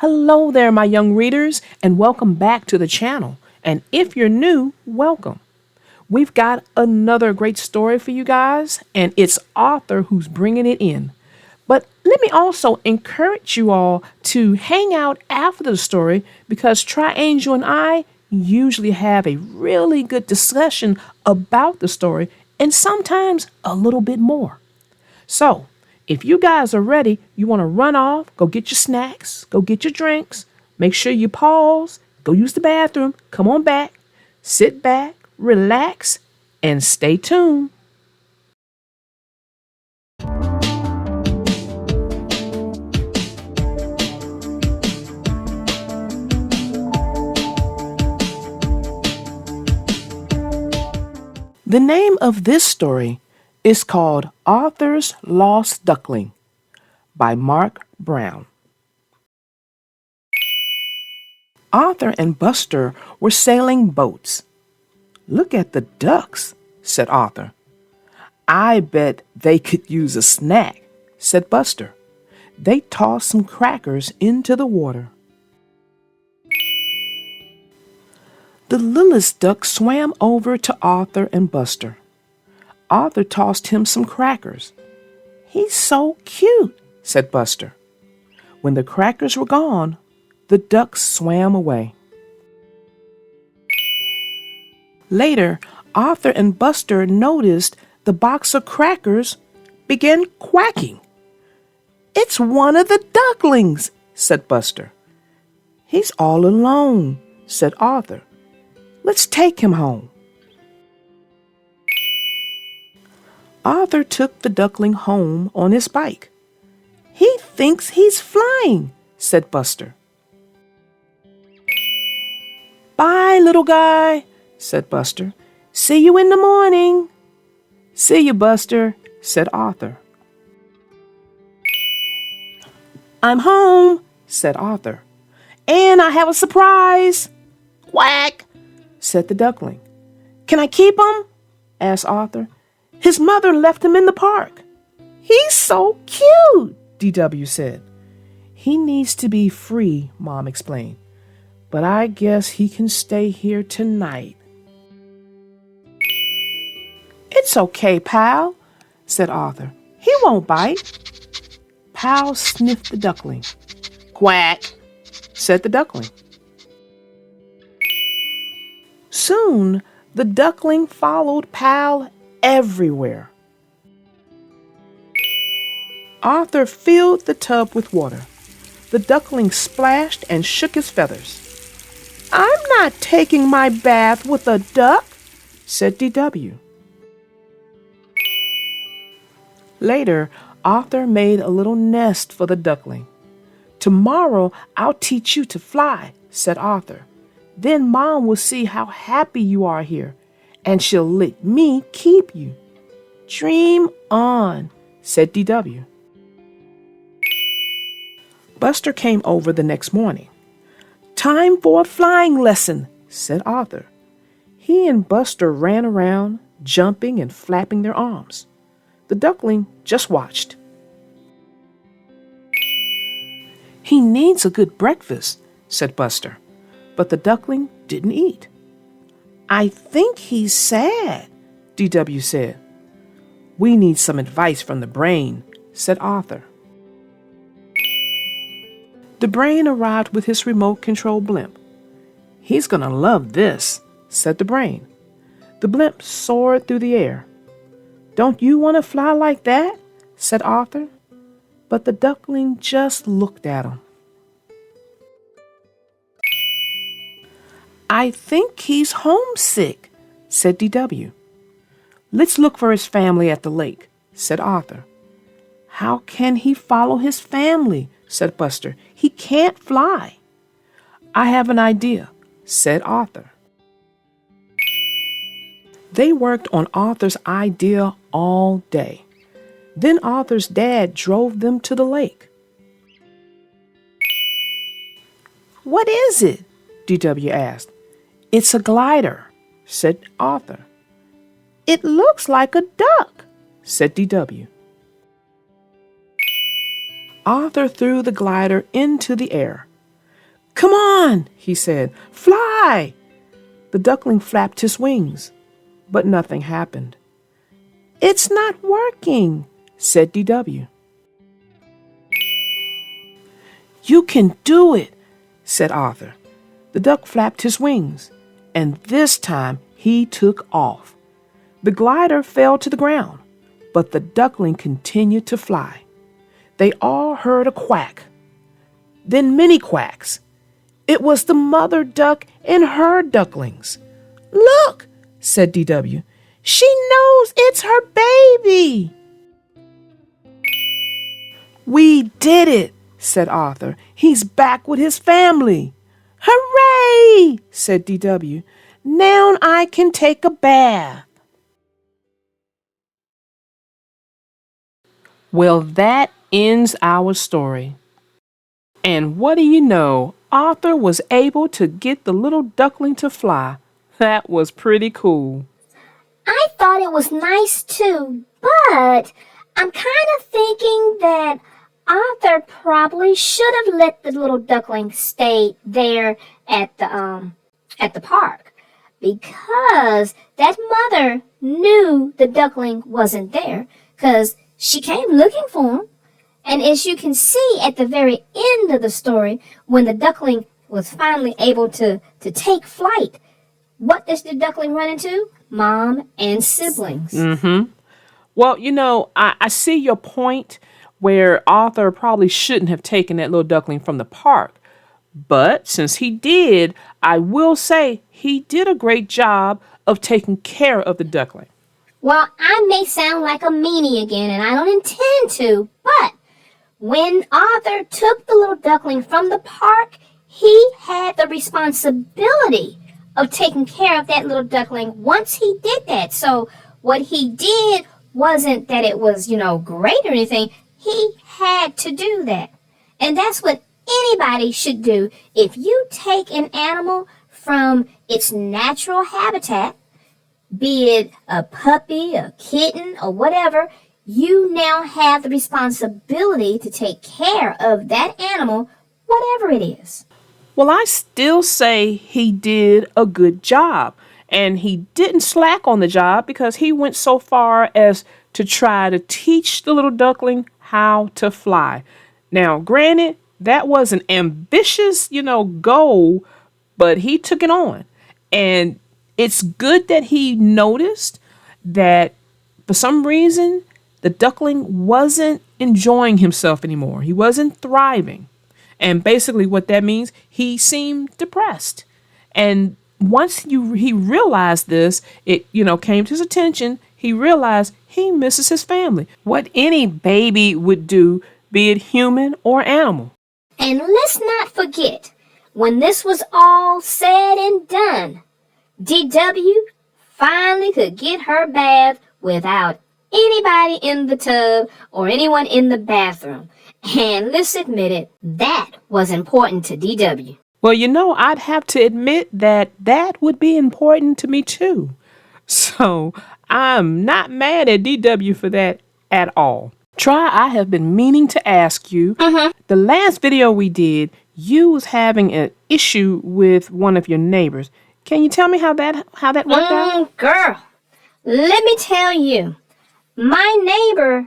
Hello there, my young readers, and welcome back to the channel. And if you're new, welcome. We've got another great story for you guys, and it's Arthur who's bringing it in. But let me also encourage you all to hang out after the story because Triangel and I usually have a really good discussion about the story and sometimes a little bit more. So, if you guys are ready, you want to run off, go get your snacks, go get your drinks, make sure you pause, go use the bathroom, come on back, sit back, relax, and stay tuned. The name of this story is called Arthur's Lost Duckling by Mark Brown. Arthur and Buster were sailing boats. "Look at the ducks," said Arthur. "I bet they could use a snack," said Buster. They tossed some crackers into the water. The littlest duck swam over to Arthur and Buster. Arthur tossed him some crackers. "He's so cute," said Buster. When the crackers were gone, the ducks swam away. Later, Arthur and Buster noticed the box of crackers began quacking. "It's one of the ducklings," said Buster. "He's all alone," said Arthur. "Let's take him home." Arthur took the duckling home on his bike. "He thinks he's flying," said Buster. "Bye, little guy," said Buster. "See you in the morning." "See you, Buster," said Arthur. "I'm home," said Arthur. "And I have a surprise." "Quack," said the duckling. "Can I keep him?" asked Arthur. "His mother left him in the park." "He's so cute," DW said. "He needs to be free," Mom explained. "But I guess he can stay here tonight." "It's okay, pal," said Arthur. "He won't bite." Pal sniffed the duckling. "Quack," said the duckling. Soon, the duckling followed Pal everywhere. Arthur filled the tub with water. The duckling splashed and shook his feathers. "I'm not taking my bath with a duck," said DW. Later, Arthur made a little nest for the duckling. "Tomorrow, I'll teach you to fly," said Arthur. "Then Mom will see how happy you are here, and she'll let me keep you." "Dream on," said DW. Buster came over the next morning. "Time for a flying lesson," said Arthur. He and Buster ran around, jumping and flapping their arms. The duckling just watched. "He needs a good breakfast," said Buster, but the duckling didn't eat. "I think he's sad," DW said. "We need some advice from the brain," said Arthur. The brain arrived with his remote-control blimp. "He's gonna love this," said the brain. The blimp soared through the air. "Don't you want to fly like that?" said Arthur. But the duckling just looked at him. "I think he's homesick," said DW. "Let's look for his family at the lake," said Arthur. "How can he follow his family?" said Buster. "He can't fly." "I have an idea," said Arthur. They worked on Arthur's idea all day. Then Arthur's dad drove them to the lake. "What is it?" DW asked. "It's a glider," said Arthur. "It looks like a duck," said DW. Arthur threw the glider into the air. "Come on," he said. "Fly." The duckling flapped his wings, but nothing happened. "It's not working," said DW. "You can do it," said Arthur. The duck flapped his wings, and this time he took off. The glider fell to the ground, but the duckling continued to fly. They all heard a quack, then many quacks. It was the mother duck and her ducklings. "Look," said DW. "She knows it's her baby." "We did it," said Arthur. "He's back with his family." "Hooray!" said DW. "Now I can take a bath." Well, that ends our story. And what do you know? Arthur was able to get the little duckling to fly. That was pretty cool. I thought it was nice too, but I'm kind of thinking that Arthur probably should have let the little duckling stay there at the park, because that mother knew the duckling wasn't there, because she came looking for him. And as you can see at the very end of the story, when the duckling was finally able to take flight, what does the duckling run into? Mom and siblings. Well, I see your point where Arthur probably shouldn't have taken that little duckling from the park. But since he did, I will say he did a great job of taking care of the duckling. Well, I may sound like a meanie again, and I don't intend to, but when Arthur took the little duckling from the park, he had the responsibility of taking care of that little duckling once he did that. So what he did wasn't that it was, great or anything. He had to do that. And that's what anybody should do. If you take an animal from its natural habitat, be it a puppy, a kitten, or whatever, you now have the responsibility to take care of that animal, whatever it is. Well, I still say he did a good job, and he didn't slack on the job because he went so far as to try to teach the little duckling how to fly. Now, granted, that was an ambitious, goal, but he took it on. And it's good that he noticed that for some reason, the duckling wasn't enjoying himself anymore. He wasn't thriving. And basically what that means, he seemed depressed. And once he realized this, it, came to his attention, he realized he misses his family. What any baby would do, be it human or animal. And let's not forget, when this was all said and done, DW finally could get her bath without anybody in the tub or anyone in the bathroom. And let's admit it, that was important to DW. Well, I'd have to admit that would be important to me too. So I'm not mad at DW for that at all. Try, I have been meaning to ask you, the last video we did, you was having an issue with one of your neighbors. Can you tell me how that worked out? Girl, let me tell you, my neighbor,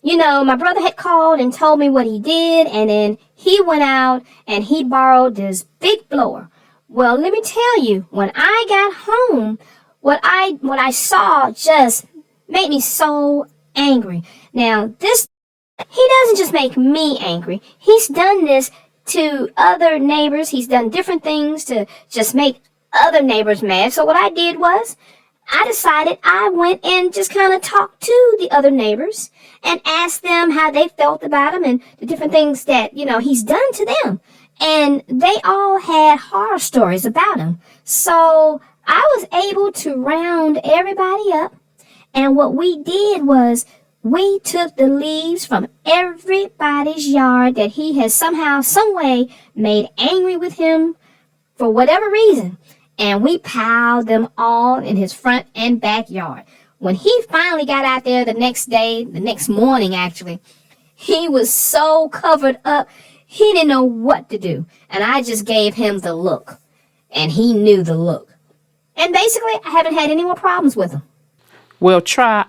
my brother had called and told me what he did, and then he went out and he borrowed this big blower. Well, let me tell you, when I got home, what I saw just made me so angry. Now, he doesn't just make me angry. He's done this to other neighbors. He's done different things to just make other neighbors mad. So what I did was, I decided I went and just kind of talked to the other neighbors and asked them how they felt about him and the different things that, he's done to them. And they all had horror stories about him. So I was able to round everybody up. And what we did was we took the leaves from everybody's yard that he has somehow, some way made angry with him for whatever reason. And we piled them all in his front and backyard. When he finally got out there the next morning actually, he was so covered up. He didn't know what to do, and I just gave him the look, and he knew the look. And basically, I haven't had any more problems with him. Well,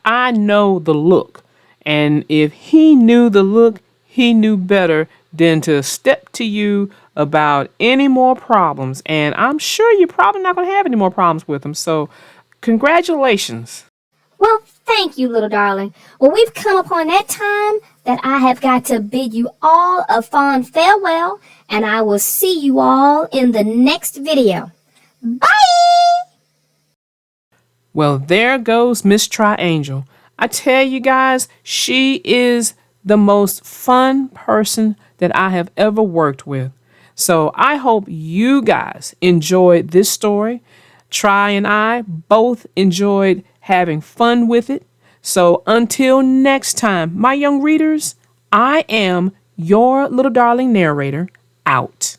I know the look. And if he knew the look, he knew better than to step to you about any more problems. And I'm sure you're probably not going to have any more problems with him. So, congratulations. Well, thank you, little darling. Well, we've come upon that time that I have got to bid you all a fond farewell, and I will see you all in the next video. Bye! Well, there goes Miss Triangel. I tell you guys, she is the most fun person that I have ever worked with. So I hope you guys enjoyed this story. Tri and I both enjoyed having fun with it. So until next time, my young readers, I am your little darling narrator out.